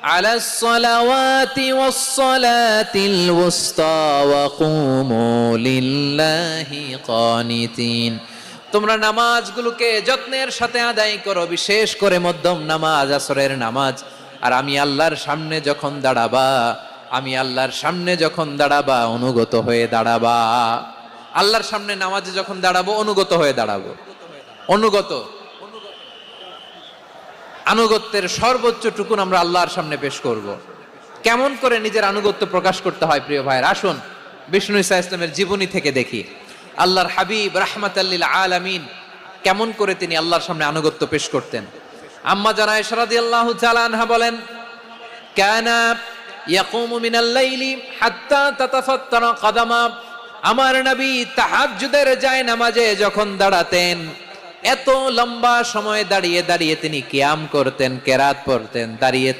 আলাস সালাওয়াতি ওয়াস সালাতিল ওয়ুসতা ওয়া কুমু লিল্লাহি কানিতিন। তোমরা নামাজগুলোকে যত্নের সাথে আদায় করো, বিশেষ করে মধ্যম নামাজ, আসরের নামাজ। আর আমি আল্লাহর সামনে যখন দাঁড়াবা, আমি আল্লাহর সামনে যখন দাঁড়াবা অনুগত হয়ে দাঁড়াবা। আল্লাহর সামনে নামাজে যখন দাঁড়াবো অনুগত হয়ে দাঁড়াবো। আনুগত্যের সর্বোচ্চ টুকুন আমরা আল্লাহর সামনে পেশ করব। কেমন করে নিজের আনুগত্য প্রকাশ করতে হয় প্রিয় ভাইয়ের, আসুন বিষ্ণু ঈসা ইসলামের জীবনী থেকে দেখি। আল্লাহর হাবিব রাহমাতাল লিল আলামিন কেমন করে তিনি আল্লাহর সামনে আনুগত্য পেশ করতেন। আম্মা জানা আয়েশা রাদিয়াল্লাহু তাআলা আনহা বলেন, কানা ইয়াকুমু মিনাল লাইলি হাত্তা তাতাফাত্তারা কদামা। আমার নবী তাহাজ্জুদের যায় নামাজে যখন দাঁড়াতেন, এত লম্বা সময় দাঁড়িয়ে দাঁড়িয়ে তিনি কিয়াম করতেন, কেরাত পড়তেন, দাঁড়িয়ে